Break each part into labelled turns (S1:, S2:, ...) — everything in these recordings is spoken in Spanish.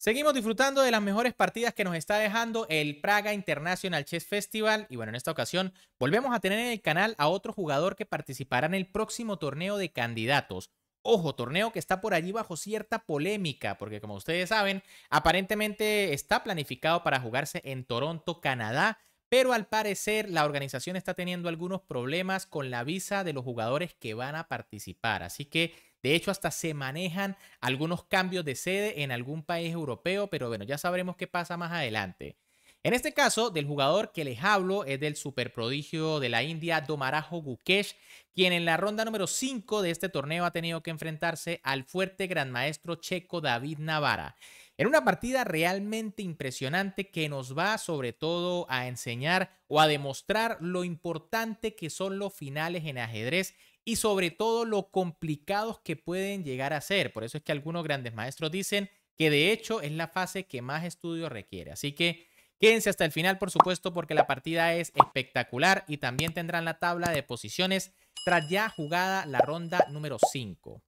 S1: Seguimos disfrutando de las mejores partidas que nos está dejando el Praga International Chess Festival. Y bueno, en esta ocasión volvemos a tener en el canal a otro jugador que participará en el próximo torneo de candidatos. Ojo, torneo que está por allí bajo cierta polémica, porque como ustedes saben, aparentemente está planificado para jugarse en Toronto, Canadá, pero al parecer la organización está teniendo algunos problemas con la visa de los jugadores que van a participar. Así que, de hecho, hasta se manejan algunos cambios de sede en algún país europeo, pero bueno, ya sabremos qué pasa más adelante. En este caso, del jugador que les hablo es del superprodigio de la India, Domarajo Gukesh, quien en la ronda número 5 de este torneo ha tenido que enfrentarse al fuerte gran maestro checo David Navara. En una partida realmente impresionante que nos va sobre todo a enseñar o a demostrar lo importante que son los finales en ajedrez y sobre todo lo complicados que pueden llegar a ser. Por eso es que algunos grandes maestros dicen que de hecho es la fase que más estudio requiere. Así que quédense hasta el final, por supuesto, porque la partida es espectacular y también tendrán la tabla de posiciones tras ya jugada la ronda número 5.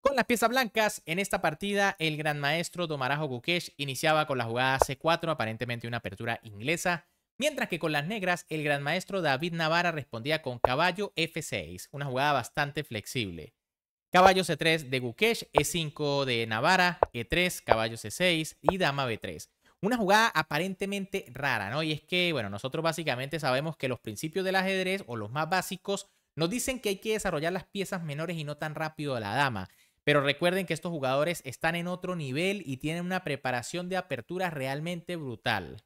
S1: Con las piezas blancas, en esta partida, el gran maestro Domarajo Gukesh iniciaba con la jugada C4, aparentemente una apertura inglesa, mientras que con las negras, el gran maestro David Navara respondía con caballo F6, una jugada bastante flexible. Caballo C3 de Gukesh, E5 de Navara, E3, caballo C6 y dama B3. Una jugada aparentemente rara, ¿no? Y es que, bueno, nosotros básicamente sabemos que los principios del ajedrez, o los más básicos, nos dicen que hay que desarrollar las piezas menores y no tan rápido a la dama. Pero recuerden que estos jugadores están en otro nivel y tienen una preparación de apertura realmente brutal.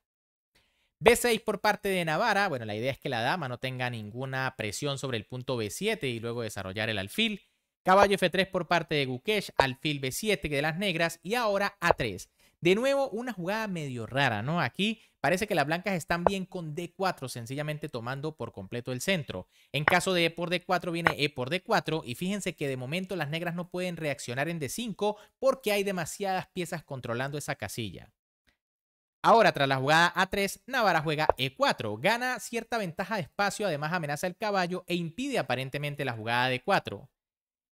S1: B6 por parte de Navara. Bueno, la idea es que la dama no tenga ninguna presión sobre el punto B7 y luego desarrollar el alfil. Caballo F3 por parte de Gukesh, alfil B7 de las negras y ahora A3. De nuevo, una jugada medio rara, ¿no? Aquí parece que las blancas están bien con D4, sencillamente tomando por completo el centro. En caso de E por D4 viene E por D4 y fíjense que de momento las negras no pueden reaccionar en D5 porque hay demasiadas piezas controlando esa casilla. Ahora, tras la jugada A3, Navara juega E4, gana cierta ventaja de espacio, además amenaza el caballo e impide aparentemente la jugada D4.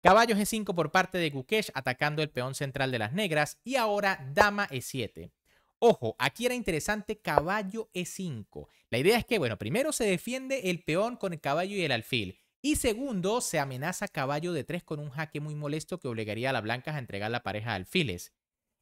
S1: Caballo G5 por parte de Gukesh atacando el peón central de las negras y ahora dama E7. Ojo, aquí era interesante caballo E5. La idea es que, bueno, primero se defiende el peón con el caballo y el alfil. Y segundo, se amenaza caballo D3 con un jaque muy molesto que obligaría a las blancas a entregar la pareja de alfiles.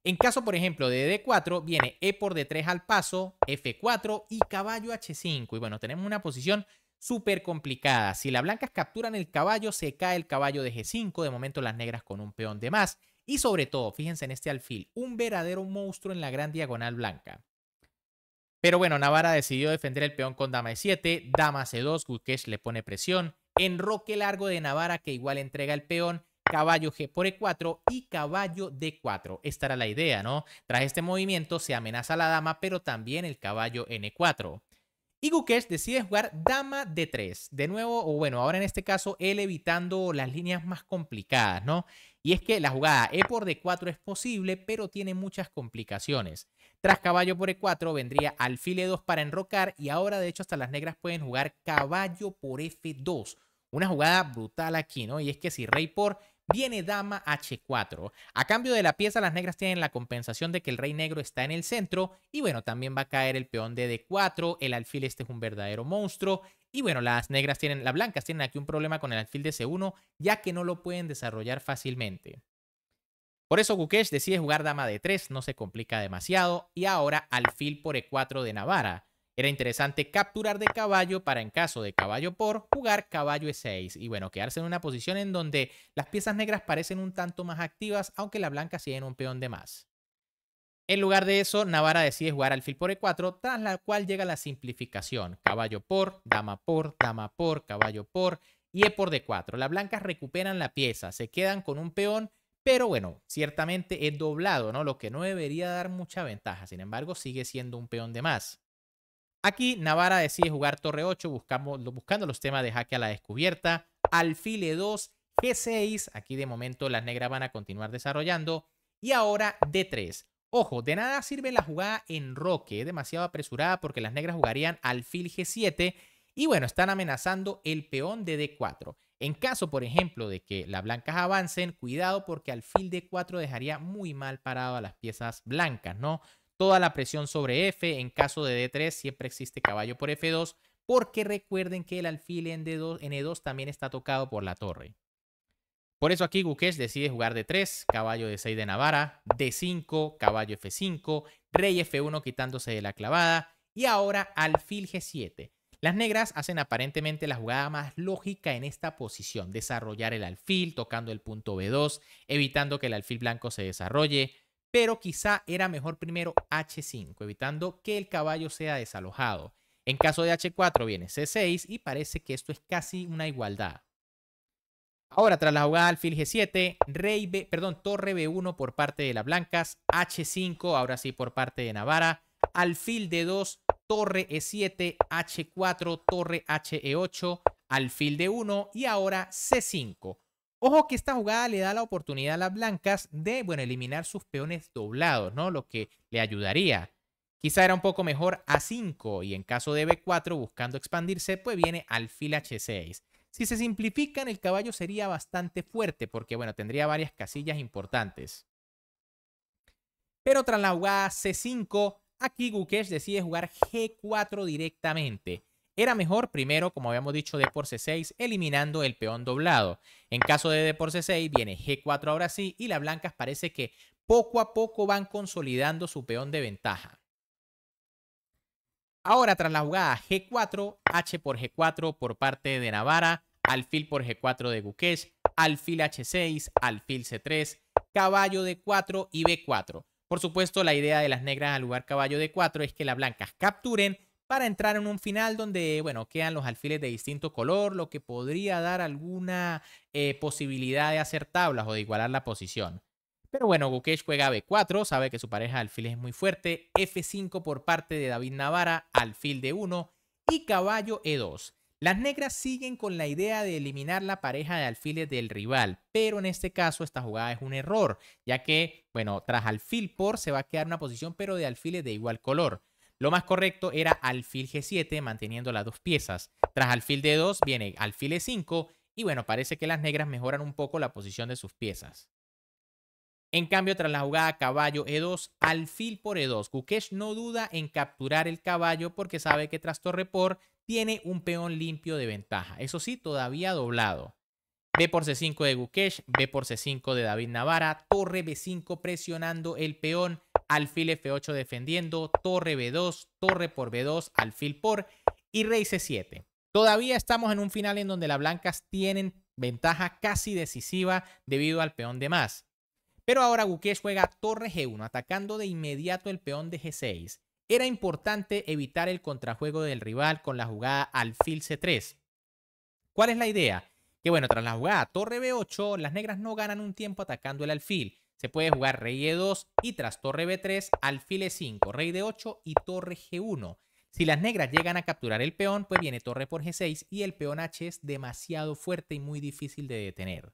S1: En caso, por ejemplo, de D4, viene E por D3 al paso, F4 y caballo H5. Y bueno, tenemos una posición súper complicada. Si las blancas capturan el caballo, se cae el caballo de G5. De momento las negras con un peón de más. Y sobre todo, fíjense en este alfil, un verdadero monstruo en la gran diagonal blanca. Pero bueno, Navara decidió defender el peón con dama E7, dama C2, Gukesh le pone presión, enroque largo de Navara que igual entrega el peón, caballo G por E4 y caballo D4. Esta era la idea, ¿no? Tras este movimiento se amenaza la dama, pero también el caballo N4. Y Gukesh decide jugar dama D3. De nuevo, o bueno, ahora en este caso, él evitando las líneas más complicadas, ¿no? Y es que la jugada E por D4 es posible, pero tiene muchas complicaciones. Tras caballo por E4 vendría alfil E2 para enrocar y ahora de hecho hasta las negras pueden jugar caballo por F2. Una jugada brutal aquí, ¿no? Y es que si rey por viene dama H4. A cambio de la pieza, las negras tienen la compensación de que el rey negro está en el centro. Y bueno, también va a caer el peón de D4. El alfil este es un verdadero monstruo. Y bueno, las blancas tienen aquí un problema con el alfil de C1, ya que no lo pueden desarrollar fácilmente. Por eso Gukesh decide jugar dama D3, no se complica demasiado. Y ahora alfil por E4 de Navara. Era interesante capturar de caballo para, en caso de caballo por, jugar caballo E6. Y bueno, quedarse en una posición en donde las piezas negras parecen un tanto más activas, aunque las blancas siguen un peón de más. En lugar de eso, Navara decide jugar alfil por E4, tras la cual llega la simplificación. Caballo por, caballo por y E por D4. Las blancas recuperan la pieza, se quedan con un peón, pero bueno, ciertamente es doblado, ¿no? Lo que no debería dar mucha ventaja. Sin embargo, sigue siendo un peón de más. Aquí Navara decide jugar torre 8 buscando los temas de jaque a la descubierta, alfil E2, G6, aquí de momento las negras van a continuar desarrollando, y ahora D3. Ojo, de nada sirve la jugada enroque, es demasiado apresurada porque las negras jugarían alfil G7 y bueno, están amenazando el peón de D4. En caso, por ejemplo, de que las blancas avancen, cuidado porque alfil D4 dejaría muy mal parado a las piezas blancas, ¿no? Toda la presión sobre F, en caso de D3 siempre existe caballo por F2, porque recuerden que el alfil en E2 también está tocado por la torre. Por eso aquí Gukesh decide jugar D3, caballo D6 de Navarra, D5, caballo F5, rey F1 quitándose de la clavada y ahora alfil G7. Las negras hacen aparentemente la jugada más lógica en esta posición, desarrollar el alfil tocando el punto B2, evitando que el alfil blanco se desarrolle, pero quizá era mejor primero H5, evitando que el caballo sea desalojado. En caso de H4 viene C6 y parece que esto es casi una igualdad. Ahora, tras la jugada alfil G7, torre B1 por parte de las blancas, H5, ahora sí por parte de Navarra, alfil D2, torre E7, H4, torre HE8, alfil D1 y ahora C5. Ojo que esta jugada le da la oportunidad a las blancas de, bueno, eliminar sus peones doblados, ¿no? Lo que le ayudaría. Quizá era un poco mejor A5 y en caso de B4 buscando expandirse, pues viene alfil H6. Si se simplifican, el caballo sería bastante fuerte porque, bueno, tendría varias casillas importantes. Pero tras la jugada C5, aquí Gukesh decide jugar G4 directamente. Era mejor primero, como habíamos dicho, D por C6, eliminando el peón doblado. En caso de D por C6, viene G4 ahora sí, y las blancas parece que poco a poco van consolidando su peón de ventaja. Ahora, tras la jugada G4, H por G4 por parte de Navarra, alfil por G4 de Gukesh, alfil H6, alfil C3, caballo D4 y B4. Por supuesto, la idea de las negras al jugar caballo D4 es que las blancas capturen para entrar en un final donde, bueno, quedan los alfiles de distinto color, lo que podría dar alguna posibilidad de hacer tablas o de igualar la posición. Pero bueno, Gukesh juega B4, sabe que su pareja de alfiles es muy fuerte, F5 por parte de David Navarra, alfil D1 y caballo E2. Las negras siguen con la idea de eliminar la pareja de alfiles del rival, pero en este caso esta jugada es un error, ya que, bueno, tras alfil por se va a quedar una posición pero de alfiles de igual color. Lo más correcto era alfil G7 manteniendo las dos piezas. Tras alfil D2 viene alfil E5 y bueno, parece que las negras mejoran un poco la posición de sus piezas. En cambio, tras la jugada caballo E2, alfil por E2, Gukesh no duda en capturar el caballo porque sabe que tras torre por tiene un peón limpio de ventaja. Eso sí, todavía doblado. B por C5 de Gukesh, B por C5 de David Navarra, torre B5 presionando el peón, alfil F8 defendiendo, torre B2, torre por B2, alfil por y rey C7. Todavía estamos en un final en donde las blancas tienen ventaja casi decisiva debido al peón de más. Pero ahora Gukesh juega torre G1, atacando de inmediato el peón de G6. Era importante evitar el contrajuego del rival con la jugada alfil C3. ¿Cuál es la idea? Que bueno, tras la jugada torre B8, las negras no ganan un tiempo atacando el alfil. Se puede jugar rey E2 y tras torre B3, alfil E5, rey D8 y torre G1. Si las negras llegan a capturar el peón, pues viene torre por G6 y el peón H es demasiado fuerte y muy difícil de detener.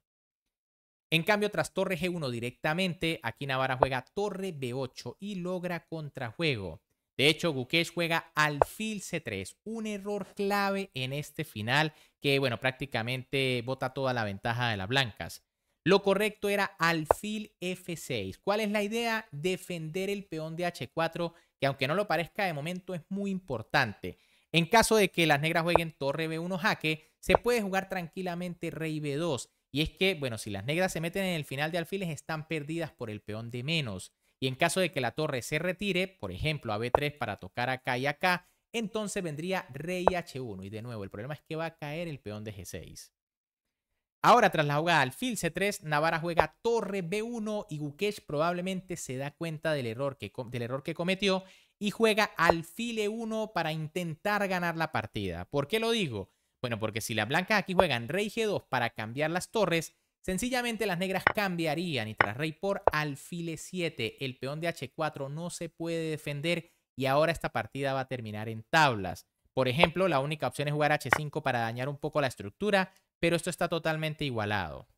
S1: En cambio, tras torre G1 directamente, aquí Navarra juega torre B8 y logra contrajuego. De hecho, Gukesh juega alfil C3, un error clave en este final que, bueno, prácticamente bota toda la ventaja de las blancas. Lo correcto era alfil F6. ¿Cuál es la idea? Defender el peón de H4, que aunque no lo parezca de momento es muy importante. En caso de que las negras jueguen torre B1 jaque, se puede jugar tranquilamente rey B2. Y es que, bueno, si las negras se meten en el final de alfiles, están perdidas por el peón de menos. Y en caso de que la torre se retire, por ejemplo, a B3 para tocar acá y acá, entonces vendría rey H1. Y de nuevo, el problema es que va a caer el peón de G6. Ahora, tras la jugada alfil C3, Navarra juega torre B1 y Gukesh probablemente se da cuenta del error que cometió y juega alfil E1 para intentar ganar la partida. ¿Por qué lo digo? Bueno, porque si las blancas aquí juegan rey G2 para cambiar las torres, sencillamente las negras cambiarían y tras rey por alfil E7, el peón de H4 no se puede defender y ahora esta partida va a terminar en tablas. Por ejemplo, la única opción es jugar H5 para dañar un poco la estructura, pero esto está totalmente igualado.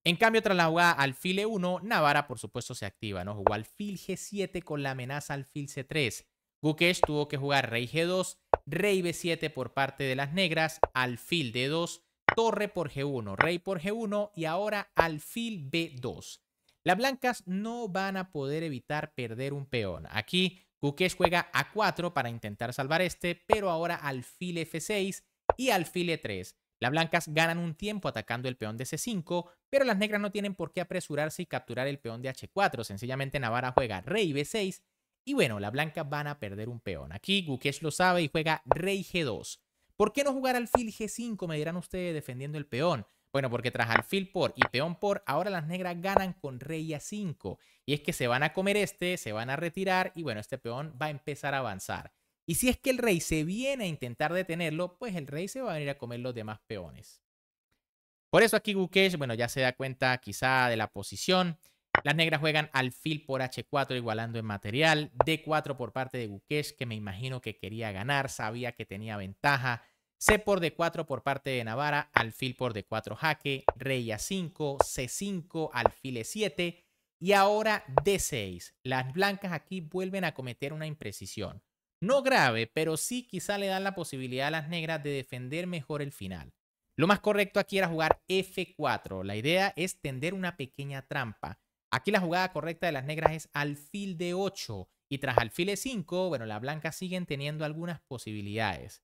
S1: En cambio, tras la jugada alfil E1, Navarra por supuesto se activa, ¿no? Jugó alfil G7 con la amenaza alfil C3. Gukesh tuvo que jugar rey G2, rey B7 por parte de las negras, alfil D2, torre por G1, rey por G1 y ahora alfil B2. Las blancas no van a poder evitar perder un peón. Aquí Gukesh juega A4 para intentar salvar este, pero ahora alfil F6 y alfil E3. Las blancas ganan un tiempo atacando el peón de C5, pero las negras no tienen por qué apresurarse y capturar el peón de H4. Sencillamente Navarra juega rey B6 y bueno, las blancas van a perder un peón. Aquí Gukesh lo sabe y juega rey G2. ¿Por qué no jugar alfil G5? Me dirán ustedes defendiendo el peón. Bueno, porque tras alfil por y peón por, ahora las negras ganan con rey A5. Y es que se van a comer este, se van a retirar y bueno, este peón va a empezar a avanzar. Y si es que el rey se viene a intentar detenerlo, pues el rey se va a venir a comer los demás peones. Por eso aquí Gukesh, bueno, ya se da cuenta quizá de la posición. Las negras juegan alfil por H4 igualando en material. D4 por parte de Gukesh, que me imagino que quería ganar, sabía que tenía ventaja. C por D4 por parte de Navarra, alfil por D4 jaque, rey A5, C5, alfil E7 y ahora D6. Las blancas aquí vuelven a cometer una imprecisión. No grave, pero sí quizá le dan la posibilidad a las negras de defender mejor el final. Lo más correcto aquí era jugar F4. La idea es tender una pequeña trampa. Aquí la jugada correcta de las negras es alfil D8 y tras alfil E5, bueno, las blancas siguen teniendo algunas posibilidades.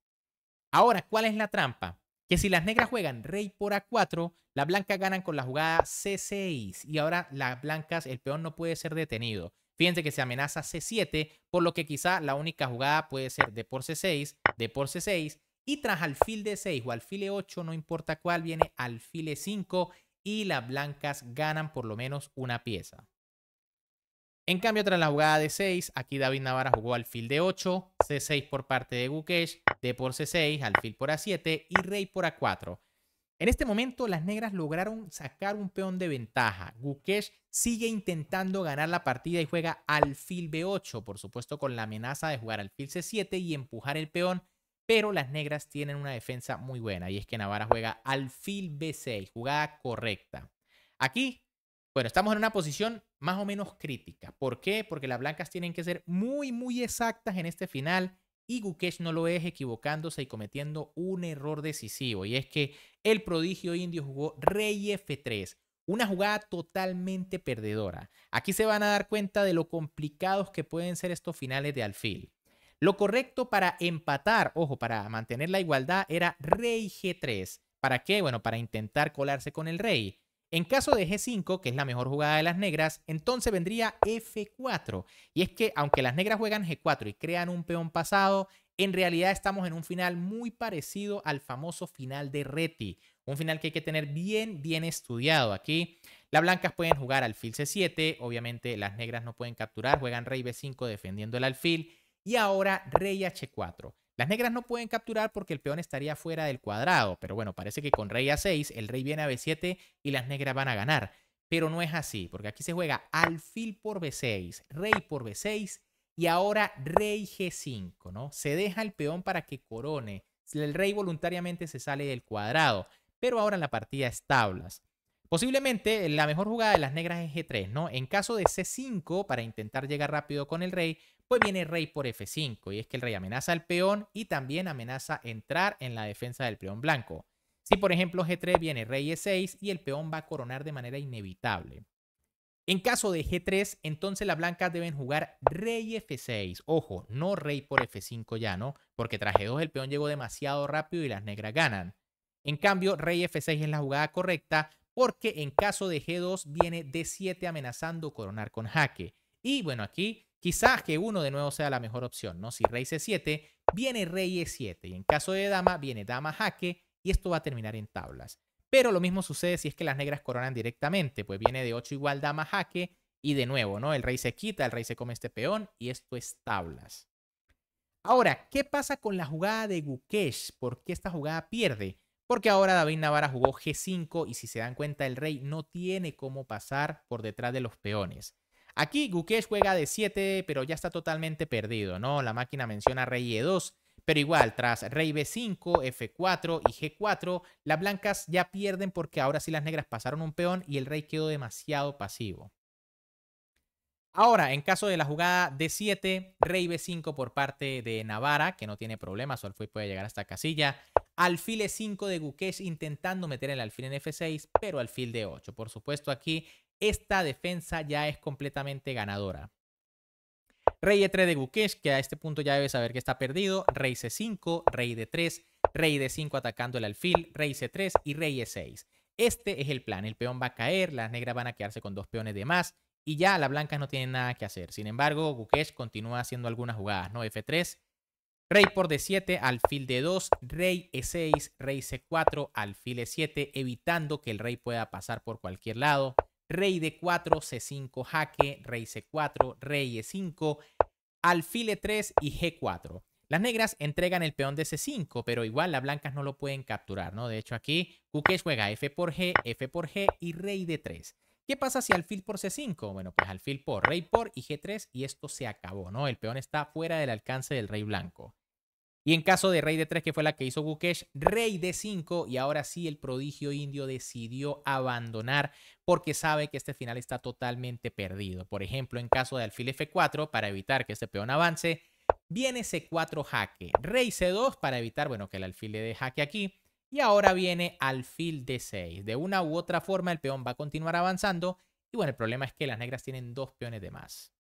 S1: Ahora, ¿cuál es la trampa? Que si las negras juegan rey por A4, las blancas ganan con la jugada C6 y ahora las blancas, el peón no puede ser detenido. Fíjense que se amenaza C7, por lo que quizá la única jugada puede ser D por C6, D por C6 y tras alfil D6 o alfil E8, no importa cuál, viene alfil E5 y las blancas ganan por lo menos una pieza. En cambio, tras la jugada de 6, aquí David Navarra jugó alfil de 8, C6 por parte de Gukesh, D por C6, alfil por A7 y rey por A4. En este momento, las negras lograron sacar un peón de ventaja. Gukesh sigue intentando ganar la partida y juega alfil B8, por supuesto con la amenaza de jugar alfil C7 y empujar el peón, pero las negras tienen una defensa muy buena y es que Navarra juega alfil B6, jugada correcta. Aquí, bueno, estamos en una posición más o menos crítica. ¿Por qué? Porque las blancas tienen que ser muy exactas en este final y Gukesh no lo es, equivocándose y cometiendo un error decisivo. Y es que el prodigio indio jugó rey F3, una jugada totalmente perdedora. Aquí se van a dar cuenta de lo complicados que pueden ser estos finales de alfil. Lo correcto para empatar, ojo, para mantener la igualdad, era rey G3. ¿Para qué? Bueno, para intentar colarse con el rey. En caso de G5, que es la mejor jugada de las negras, entonces vendría F4. Y es que aunque las negras juegan G4 y crean un peón pasado, en realidad estamos en un final muy parecido al famoso final de Reti. Un final que hay que tener bien estudiado. Aquí las blancas pueden jugar alfil C7, obviamente las negras no pueden capturar, juegan rey B5 defendiendo el alfil. Y ahora rey H4. Las negras no pueden capturar porque el peón estaría fuera del cuadrado, pero bueno, parece que con rey A6 el rey viene a B7 y las negras van a ganar. Pero no es así, porque aquí se juega alfil por B6, rey por B6 y ahora rey G5, ¿no? Se deja el peón para que corone. El rey voluntariamente se sale del cuadrado, pero ahora la partida es tablas. Posiblemente la mejor jugada de las negras es G3, ¿no? En caso de C5, para intentar llegar rápido con el rey, pues viene rey por F5 y es que el rey amenaza al peón y también amenaza entrar en la defensa del peón blanco. Si por ejemplo G3 viene rey E6 y el peón va a coronar de manera inevitable. En caso de G3, entonces las blancas deben jugar rey F6. Ojo, no rey por F5 ya, ¿no? Porque tras G2 el peón llegó demasiado rápido y las negras ganan. En cambio, rey F6 es la jugada correcta porque en caso de G2 viene D7 amenazando coronar con jaque. Y bueno, aquí quizás G1 de nuevo sea la mejor opción, ¿no? Si rey C7, viene rey E7 y en caso de dama, viene dama jaque y esto va a terminar en tablas. Pero lo mismo sucede si es que las negras coronan directamente, pues viene de 8 igual dama jaque y de nuevo, ¿no? El rey se quita, el rey se come este peón y esto es tablas. Ahora, ¿qué pasa con la jugada de Gukesh? ¿Por qué esta jugada pierde? Porque ahora David Navarra jugó G5 y si se dan cuenta el rey no tiene cómo pasar por detrás de los peones. Aquí Gukesh juega D7, pero ya está totalmente perdido, ¿no? La máquina menciona rey E2, pero igual, tras rey B5, F4 y G4, las blancas ya pierden porque ahora sí las negras pasaron un peón y el rey quedó demasiado pasivo. Ahora, en caso de la jugada D7, rey B5 por parte de Navarra, que no tiene problema, su alfil puede llegar hasta casilla. Alfil E5 de Gukesh intentando meter el alfil en F6, pero alfil D8. Por supuesto, aquí esta defensa ya es completamente ganadora. Rey E3 de Gukesh, que a este punto ya debe saber que está perdido. Rey C5, rey D3, rey D5 atacando el alfil, rey C3 y rey E6. Este es el plan. El peón va a caer, las negras van a quedarse con 2 peones de más y ya las blancas no tienen nada que hacer. Sin embargo, Gukesh continúa haciendo algunas jugadas, ¿no? F3, rey por D7, alfil D2, rey E6, rey C4, alfil E7, evitando que el rey pueda pasar por cualquier lado. Rey D4, C5 jaque, rey C4, rey E5, alfil E3 y G4. Las negras entregan el peón de C5, pero igual las blancas no lo pueden capturar, ¿no? De hecho, aquí Gukesh juega F por G y rey D3. ¿Qué pasa si alfil por C5? Bueno, pues alfil por, rey por y G3 y esto se acabó, ¿no? El peón está fuera del alcance del rey blanco. Y en caso de rey D3, que fue la que hizo Gukesh, rey D5 y ahora sí el prodigio indio decidió abandonar porque sabe que este final está totalmente perdido. Por ejemplo, en caso de alfil F4, para evitar que este peón avance, viene C4 jaque, rey C2 para evitar, bueno, que el alfil le dé jaque aquí. Y ahora viene alfil D6. De una u otra forma el peón va a continuar avanzando y bueno, el problema es que las negras tienen 2 peones de más.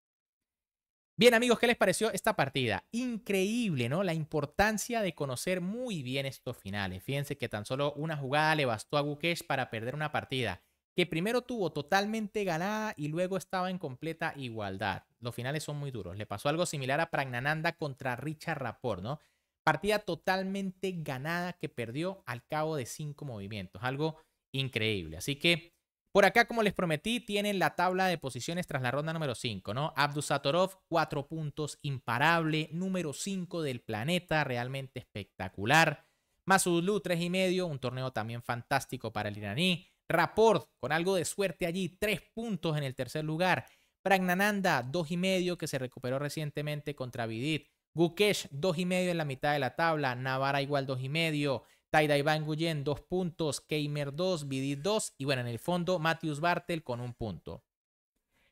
S1: Bien, amigos, ¿qué les pareció esta partida? Increíble, ¿no? La importancia de conocer muy bien estos finales. Fíjense que tan solo una jugada le bastó a Gukesh para perder una partida que primero tuvo totalmente ganada y luego estaba en completa igualdad. Los finales son muy duros. Le pasó algo similar a Praggnanandhaa contra Richard Rapport, ¿no? Partida totalmente ganada que perdió al cabo de 5 movimientos. Algo increíble. Así que por acá, como les prometí, tienen la tabla de posiciones tras la ronda número 5, ¿no? Abdusattorov, 4 puntos, imparable, número 5 del planeta, realmente espectacular. Masoudlu, 3,5, un torneo también fantástico para el iraní. Rapport, con algo de suerte allí, 3 puntos en el tercer lugar. Praggnanandhaa, 2,5, que se recuperó recientemente contra Vidit. Gukesh, 2,5 en la mitad de la tabla. Navarra igual 2,5. Taidaiban Nguyen 2 puntos, Keimer 2, Vidit 2 y bueno, en el fondo Matheus Bartel con 1 punto.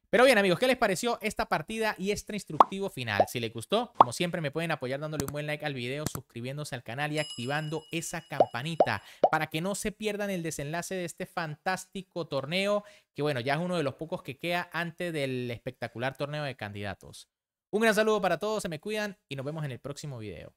S1: Pero bien, amigos, ¿qué les pareció esta partida y este instructivo final? Si les gustó, como siempre me pueden apoyar dándole un buen like al video, suscribiéndose al canal y activando esa campanita para que no se pierdan el desenlace de este fantástico torneo que bueno, ya es uno de los pocos que queda antes del espectacular torneo de candidatos. Un gran saludo para todos, se me cuidan y nos vemos en el próximo video.